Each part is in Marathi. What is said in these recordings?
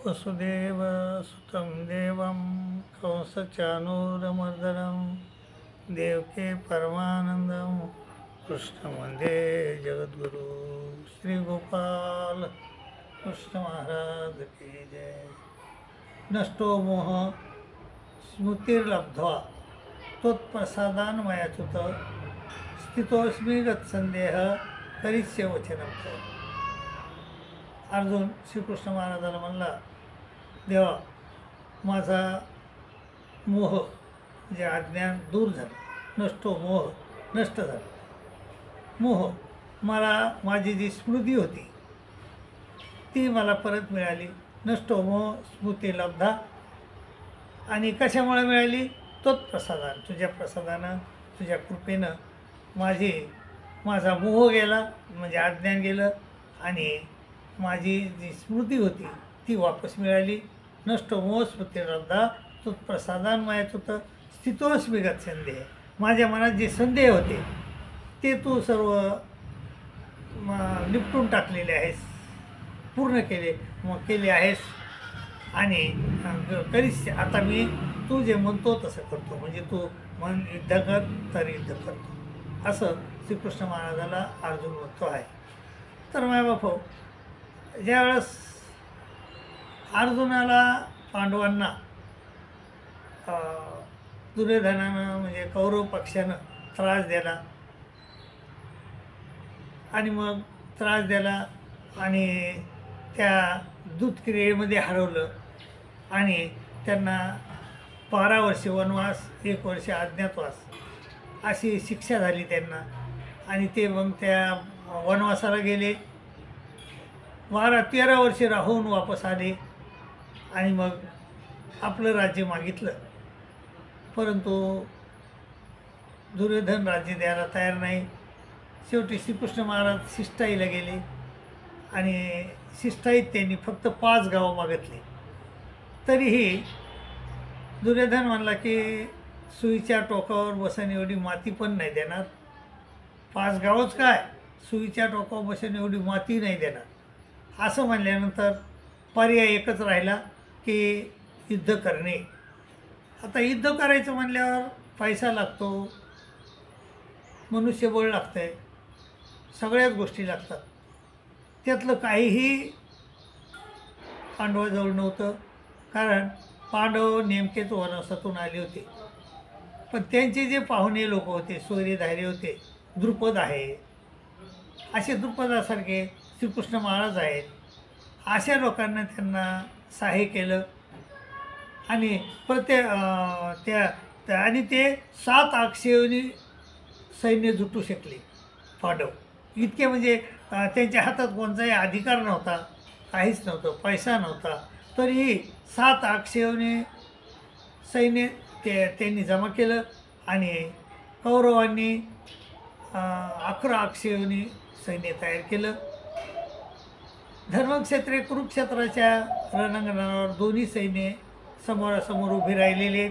वसुदेव सुतं देवं कंसचानूरमर्दनं देवके परमानंदं कृष्ण वंदे जगद्गुरु श्री गोपाल कृष्ण महाराज की जय। नष्टो मोह स्मृतिर्लब्ध्वा त्वत्प्रसादान् मयाच्युत स्थितोऽस्मि गत्संदेह करिष्ये वचनं तव। अर्जुन श्रीकृष्ण महाराजाला म्हणला, देवा माझा मोह जे अज्ञान दूर झालं, नष्टो मोह नष्ट झाला। मोह मला माझी जी स्मृती होती ती मला परत मिळाली। नष्टो मोह स्मृती लब्धा आणि कशामुळे मिळाली? तोच प्रसादान, तुझ्या प्रसादानं तुझ्या कृपेनं माझा मोह गेला, म्हणजे अज्ञान गेलं आणि माझी जी स्मृती होती ती वापस मिळाली। नष्टो मोह स्मृती लब्धा तोच प्रसादान मयाच्युत स्थितोऽस्मि गत्संदेह। माझ्या मनात जे संदेह होते ते तू सर्व निपटून टाकलेले आहेस, पूर्ण केले आहेस आणि करीस। आता मी तू जे म्हणतो तसं करतो, म्हणजे तू मन युद्ध कर तर युद्ध करतो, असं श्रीकृष्ण महाराजाला अर्जुन म्हणतो आहे। तर माझ्या बापू, ज्यावेळेस अर्जुनाला पांडवांना दुर्योधनानं म्हणजे कौरव पक्षानं त्रास दिला आणि मग त्रास दिला आणि त्या दूतक्रियेमध्ये हरवलं आणि त्यांना 12 वर्षे वनवास, 1 वर्ष अज्ञातवास अशी शिक्षा झाली त्यांना। आणि ते मग त्या वनवासाला गेले, 12-13 वर्षे राहून वापस आले आणि मग आपलं राज्य मागितलं, परंतु दुर्योधन राज्य द्यायला तयार नाही। शेवटी श्रीकृष्ण महाराज शिष्टाईला गेले आणि शिष्टाईत त्यांनी फक्त 5 गावं मागितली। तरीही दुर्योधन म्हणला की सुईच्या टोकावर बसन एवढी माती पण नाही देणार, 5 गावच काय, सुईच्या टोकावर बसन एवढी माती नाही देणार। असं म्हणल्यानंतर पर्याय एकच राहिला की युद्ध करणे। आता युद्ध करायचं म्हणल्यावर पैसा लागतो, मनुष्यबळ लागतं आहे, सगळ्याच गोष्टी लागतात। त्यातलं काहीही पांडवाजवळ नव्हतं, कारण पांडव नेमकेच वनवासातून आले होते। पण त्यांचे जे पाहुणे लोक होते, सूर्यधारी होते, द्रुपद आहे, असे द्रुपदासारखे श्रीकृष्ण महाराज आहेत, अशा लोकांना त्यांना सहाय्य केलं आणि आणि ते 7 अक्षयणी सैन्य जुटू शकले पांडव। इतके म्हणजे त्यांच्या हातात कोणताही अधिकार नव्हता, काहीच नव्हतं, पैसा नव्हता, तरीही 7 अक्षयणी सैन्य त्यांनी जमा केलं आणि कौरवांनी 11 अक्षयणी सैन्य तयार केलं। धर्मक्षेत्रे कुरुक्षेत्राच्या रणांगणावर दोन्ही सैन्य समोरासमोर उभी राहिलेले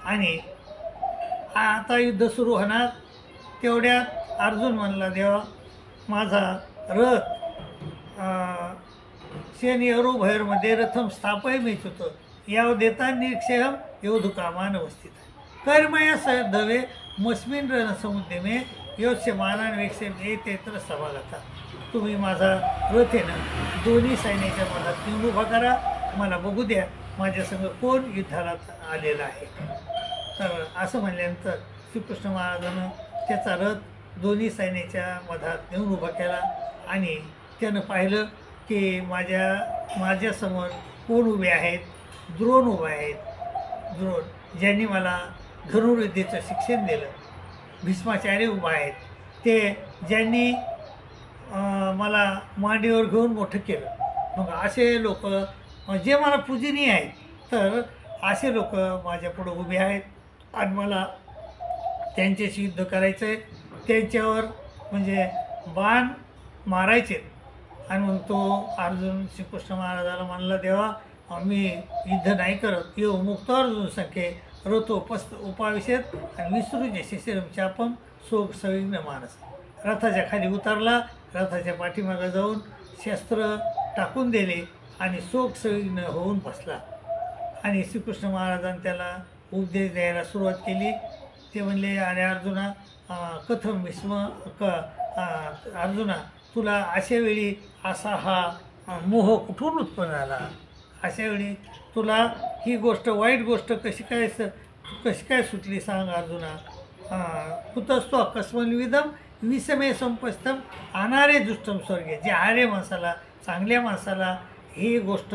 आणि आता युद्ध सुरू होणार। तेवढ्यात अर्जुन म्हणला, देवा माझा रथ सेनयोरुभयोर्मध्ये रथम स्थापयमेच्युत याव देता निरीक्षयम योधुकामान अवस्थित कर्मया स दवे मस्मिन रणसमुद्यमे योस्य मानानवेक्षे एतेत्र सभागता। तुम्ही माझा रथ आहे ना दोन्ही सैन्याच्या मधात नेऊन उभा करा, मला बघू द्या माझ्यासंग कोण युद्धाला आलेला आहे। तर असं म्हणल्यानंतर श्रीकृष्ण महाराजानं त्याचा रथ दोन्ही सैन्याच्या मधात नेऊन उभा केला आणि त्यानं पाहिलं की माझ्यासमोर कोण उभे आहेत? द्रोण उभे आहेत, द्रोण ज्यांनी मला धनुर्विद्येचं शिक्षण दिलं। भीष्माचार्य उभा आहेत, ते ज्यांनी मला मांडीवर घेऊन मोठं केलं। मग असे लोक जे मला पूजनीय आहेत, तर असे लोक माझ्यापुढं उभे आहेत आणि मला त्यांच्याशी युद्ध करायचं आहे, त्यांच्यावर म्हणजे बाण मारायचे। आणि मग तो अर्जुन श्रीकृष्ण महाराजाला म्हणला, देवा मी युद्ध नाही करत, यो मुक्त अर्जुन संख्ये उपाविषेत आणि विसृज शिशिरम चापम सोग सविघ्न मानस। रथाच्या खाली उतरला, रथाच्या पाठीमागं जाऊन शस्त्र टाकून दिले आणि शोकसंविघ्न होऊन बसला. आणि श्रीकृष्ण महाराजांनी त्याला उपदेश द्यायला सुरुवात केली. ते म्हणले, अरे अर्जुना, कथम भीष्म अर्जुना, तुला अशा वेळी असा हा मोह कुठून उत्पन्न झाला? अशा वेळी तुला ही गोष्ट, वाईट गोष्ट कशी काय सुटली सांग अर्जुना. कुतस्त्व कस्मन्विदम विषमे संपस्तम अनारे दुष्टम स्वर्गे. जे आर्य माणसाला, चांगल्या माणसाला ही गोष्ट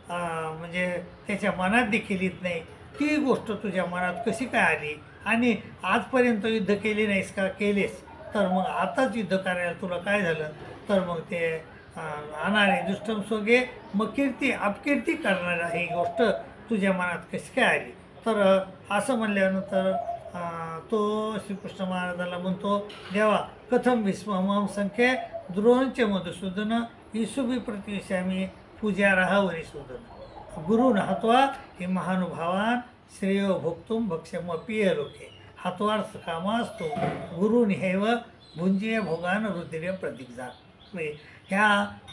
म्हणजे त्याच्या मनात देखील येत नाही, ती गोष्ट तुझ्या मनात कशी काय आली? आणि आजपर्यंत युद्ध केले नाहीस का? केलेस, तर मग आताच युद्ध करायला तुला काय झालं? तर मग ते अनारे दुष्टम स्वर्गे, मग कीर्ती अपकीर्ती करणारा ही गोष्ट तुझ्या मनात कशी काय आली? तर असं म्हणल्यानंतर तो श्रीकृष्ण महाराजाला म्हणतो, देवा कथम भीष्मम संख्ये द्रोणच मधुसूदन ईशुभी प्रतिष्यामी पूजा राहावरिसूदन गुरु हत्वा हे महानुभावान श्रेयो भोक्तुम भक्ष्यमपिय लोके हत्वार्थ कामास्तु गुरुनिहैव भुंजीय भोगान रुद्र प्रतीकजात. ह्या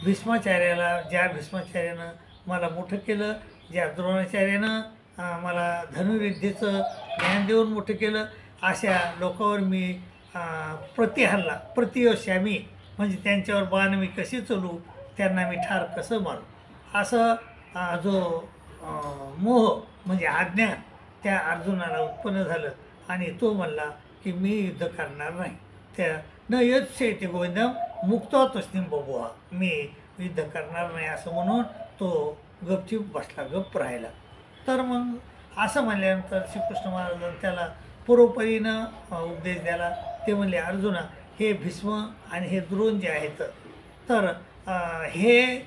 भीष्माचार्याला, ज्या भीष्माचार्यानं मला मोठं केलं, ज्या द्रोणाचार्यानं मला धनुर्विद्येचं ज्ञान देऊन मोठं केलं, अशा लोकांवर मी प्रतिहल्ला प्रतियोश्यामी, म्हणजे त्यांच्यावर बाण मी कशी चलू, त्यांना मी ठार कसं मारू, असं जो मोह म्हणजे अज्ञान त्या अर्जुनाला उत्पन्न झालं. आणि तो म्हणला की मी युद्ध करणार नाही. त्या न यत्सेति गोविंदम मुक्तो तस्मिन् बभूव, मी युद्ध करणार नाही असं म्हणून तो गपचीप बसला, गप्प राहिला. तर मग असं म्हणल्यानंतर श्रीकृष्ण महाराजांनी त्याला पूर्वपरीनं उपदेश द्याला. ते म्हणले, अर्जुना, हे भीष्म आणि हे द्रोण जे आहेत, तर हे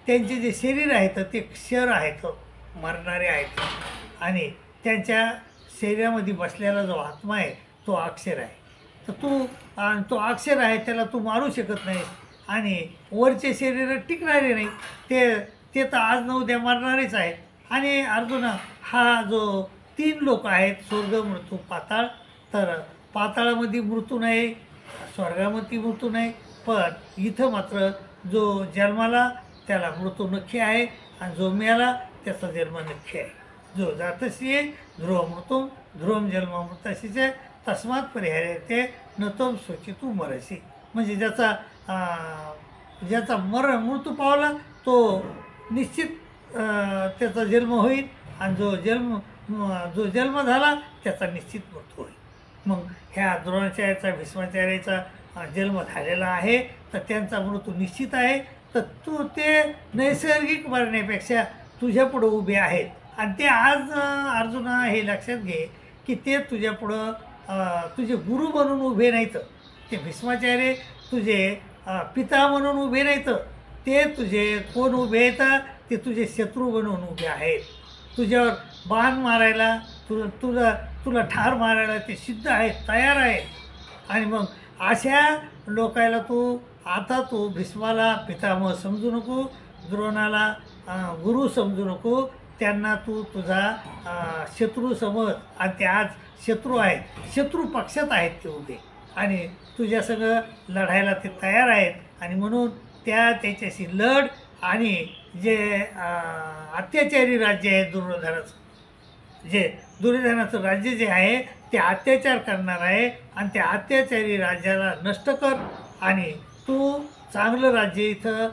त्यांचे जे शरीर आहेत ते क्षर आहेत, मरणारे आहेत. आणि त्यांच्या शरीरामध्ये बसलेला जो आत्मा आहे तो अक्षर आहे. तर तो अक्षर आहे, त्याला तू मारू शकत नाही. आणि वरचे शरीर टिकणारे नाही, ते तर आज न उद्या मरणारेच आहेत. आणि अर्जुना, हा जो 3 लोक आहेत, स्वर्ग, मृत्यू, पाताळ, तर पाताळामध्ये मृत्यू नाही, स्वर्गामध्ये मृत्यू नाही, पण इथं मात्र जो जन्माला त्याला मृत्यू नक्की आहे, आणि जो मेला त्याचा जन्म नक्की आहे. जो जातसी ध्रुव मृत्यूम ध्रुवम जन्म मृतशीचे तस्मात परिहार्यते न तोम शोचितू मरसी. म्हणजे ज्याचा मृत्यू पावला तो निश्चित त्याचा जन्म होईल, आणि जो जन्म झाला त्याचा निश्चित मृत्यू होईल. मग ह्या द्रोणाचार्याचा, भीष्माचार्याचा जन्म झालेला आहे, तर त्यांचा मृत्यू निश्चित आहे. तर तू ते नैसर्गिक मरण्यापेक्षा तुझ्यापुढं उभे आहेत. आणि ते आज अर्जुना हे लक्षात घे की ते तुझ्यापुढं तुझे गुरु म्हणून उभे नाहीत. ते भीष्माचार्य तुझे पिता म्हणून उभे नाहीत. ते तुझे कोण उभे आहेत? ते तुझे शत्रू बनवून उभे आहेत. तुझ्यावर बाण मारायला, तुला ठार मारायला ते सिद्ध आहेत, तयार आहेत. आणि मग अशा लोकायला तू भीष्माला पितामह समजू नको, द्रोणाला गुरु समजू नको. त्यांना तुझा शत्रू समज. आणि ते आज शत्रू आहेत, शत्रू पक्षात आहेत ते उभे, आणि तुझ्या सगळं लढायला ते तयार आहेत. आणि म्हणून त्याच्याशी लढ. आणि जे अत्याचारी राज्य आहे दुर्योधनाचं राज्य जे आहे ते अत्याचार करणार आहे, आणि त्या अत्याचारी राज्याला नष्ट कर. आणि तू चांगलं राज्य इथं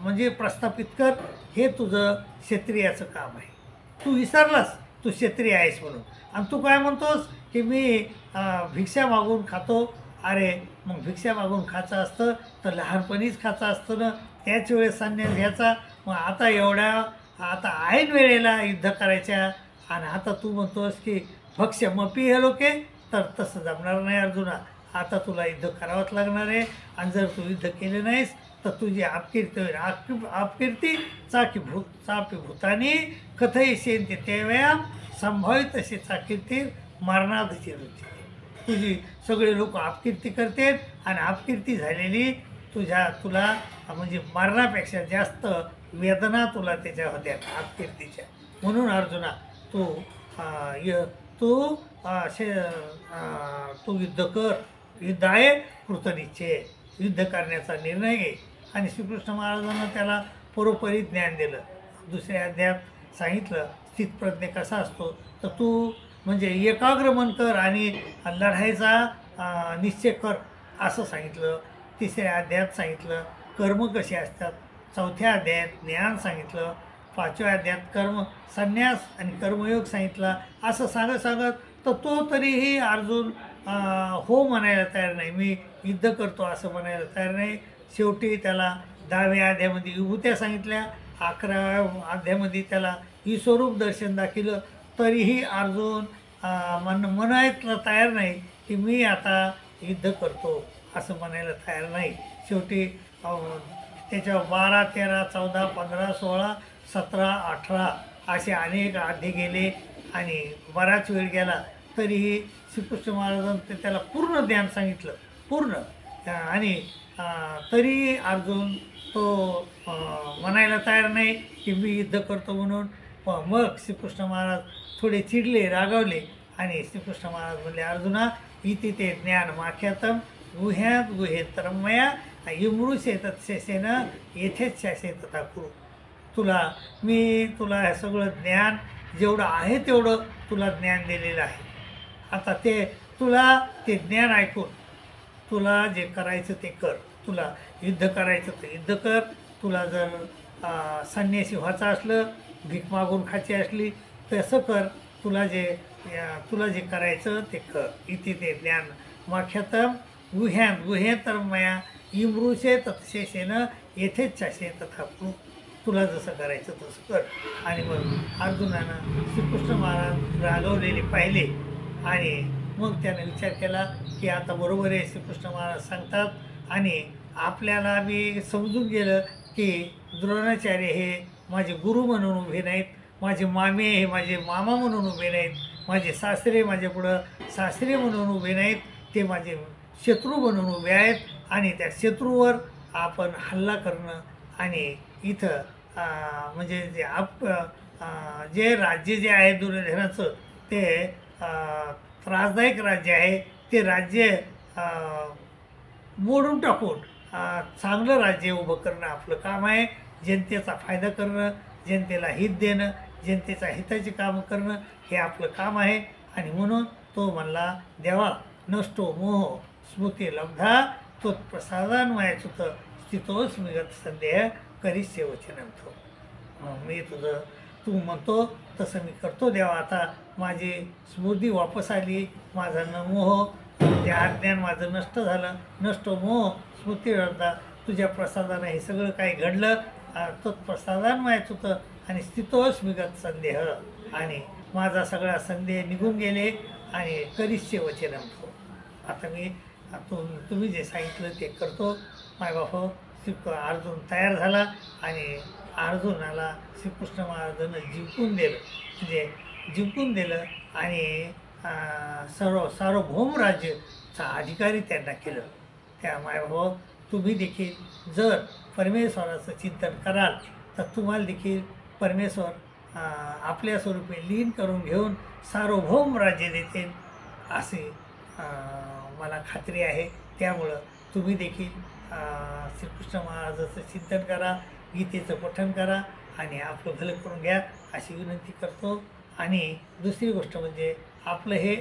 म्हणजे प्रस्थापित कर. हे तुझं क्षत्रियाचं काम आहे. तू विसरलास तू क्षत्रिय आहेस म्हणून, आणि तू काय म्हणतोस की मी भिक्षा मागून खातो. अरे मग भिक्षा मागून खायचं असतं तर लहानपणीच खायचं असतं ना, त्याच वेळेस संन्यास घ्यायचा. मग आता ऐन वेळेला युद्ध करायच्या, आणि आता तू म्हणतोस की भक्ष्यमपी हे लोके, तर तसं जमणार नाही अर्जुना. आता तुला युद्ध करावंच लागणार आहे. आणि जर तू युद्ध केले नाहीस तर तुझी अपकीर्ती होईल. अपकीर्ती चापी भूतानी कथयिष्यन्ति ते व्यायाम संभावित अशी कीर्ती मरणाधची रुची. तुझी सगळे लोक अपकीर्ती करतात, आणि अपकीर्ती झालेली तुला म्हणजे मरणापेक्षा जास्त वेदना तुला त्याच्या होत्या अपकीर्तीच्या. म्हणून अर्जुना तू युद्ध कर. युद्ध आहे कृतनिश्चय, युद्ध करण्याचा निर्णय घे. आणि श्रीकृष्ण महाराजांना त्याला परोपरी ज्ञान दिलं. दुसऱ्या अध्यायात सांगितलं स्थितप्रज्ञ कसा असतो, तर तू म्हणजे एकाग्र मन कर आणि लढायचा निश्चय कर असं सांगितलं. तिसऱ्या अध्यायात सांगितलं कर्म कसे असतात. चौथ्या अध्यायात ज्ञान सांगितलं. पाचव्या अध्यायात कर्म संन्यास आणि कर्मयोग सांगितला. असं सांगत सांगत तर तो तरीही अर्जुन हो म्हणायला तयार नाही, मी युद्ध करतो असं म्हणायला तयार नाही. शेवटी त्याला 10व्या अध्यायामध्ये विभूत्या सांगितल्या, 11व्या अध्यायामध्ये त्याला ईश्वरूप दर्शन दाखवलं. तरीही अर्जुन म्हणायला तयार नाही की मी आता युद्ध करतो असं म्हणायला तयार नाही. शेवटी त्याच्या 12, 13, 14, 15, 16, 17, 18 असे अनेक अध्याय गेले आणि बराच वेळ गेला. तरीही श्रीकृष्ण महाराजांनी त्याला पूर्ण ज्ञान सांगितलं, पूर्ण. आणि तरी अर्जुन तो म्हणायला तयार नाही की मी युद्ध करतो म्हणून. मग श्रीकृष्ण महाराज थोडे चिडले, रागावले आणि श्रीकृष्ण महाराज म्हणले, अर्जुना इति ते ज्ञान माख्यातम गुह्यात गुहेतरम मया इमृषे तत्शेषेन येथेच शासे तथा कुरु. मी तुला हे सगळं ज्ञान जेवढं आहे तेवढं तुला ज्ञान दिलेलं आहे. आता तुला ते ज्ञान ऐकून तुला जे करायचं ते कर. तुला युद्ध करायचं तर युद्ध कर. तुला जर संन्यासी व्हायचं असलं, भीक मागून खायची असली तसं कर. तुला जे करायचं ते कर. इथे ते ज्ञान माख्यातम गुह्यात मया इमृषे तत्शेषेन येथेच शासे तथा कुरु. तुला जसं करायचं तसं कर. आणि मग अर्जुनानं श्रीकृष्ण महाराज रागवलेले पाहिले आणि मग त्याने विचार केला की आता बरोबर आहे श्रीकृष्ण महाराज सांगतात. आणि आपल्याला मी समजून गेलं की द्रोणाचार्य हे माझे गुरु म्हणून उभे नाहीत, माझे मामे हे माझे मामा म्हणून उभे नाहीत, माझे सासरे माझे पुढं सासरे म्हणून उभे नाहीत, ते माझे शत्रू म्हणून उभे आहेत. आणि त्या शत्रूवर आपण हल्ला करणं आणि इथं म्हणजे जे राज्य जे आहे दुर्योधनाचं ते त्रासदायक राज्य आहे, ते राज्य मोडून टाकून चांगलं राज्य उभं करणं आपलं काम आहे. जनतेचा फायदा करणं, जनतेला हित देणं, जनतेच्या हिताची कामं करणं हे आपलं काम आहे. आणि म्हणून तो म्हणला, देवा नष्टो मोह स्मृती लब्धा त्वत्प्रसादान्वयाच्युत स्थितोऽस्मि गतसंदेह करिष्ये वचनंतो. मी तू म्हणतो तसं मी करतो देवा. आता माझी स्मृती वापस आली, माझा मोह ते अज्ञान माझं नष्ट झालं. नष्ट मोह स्मृती लब्धा, तुझ्या प्रसादानं हे सगळं काही घडलं. तत्प्रसादान्वयाच्युत आणि स्थितोऽस्मि गतसंदेह, आणि माझा सगळा संदेह निघून गेले. आणि करिष्ये वचनंतो, आता मी तुम्ही जे सांगितलं ते करतो. मायबाप अर्जुन तयार झाला आणि अर्जुनाला श्रीकृष्ण महाराजांनं जिंकून दिलं, म्हणजे जिंकून दिलं आणि सार्वभौम राज्याचा अधिकारी त्यांना केलं. त्या मायबाप तुम्ही देखील जर परमेश्वराचं चिंतन कराल तर तुम्हाला देखील परमेश्वर आपल्या स्वरूपी लीन करून घेऊन सार्वभौम राज्य देतील असे मला खात्री आहे. त्यामुळं तुम्ही देखील श्रीकृष्ण महाराजाचं चिंतन करा, गीतेचं पठण करा आणि आपलं भलं करून घ्या अशी विनंती करतो. आणि दुसरी गोष्ट म्हणजे आपलं हे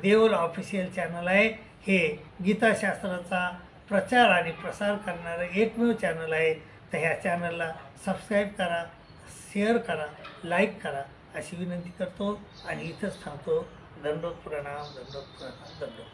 देवल ऑफिशियल चॅनल आहे. हे गीताशास्त्राचा प्रचार आणि प्रसार करणारं एकमेव चॅनल आहे. तर ह्या चॅनलला सबस्क्राईब करा, शेअर करा, लाईक करा अशी विनंती करतो आणि इथंच थांबतो. दंडोत प्रणाम, दंडोत प्रणाम, दंडोत.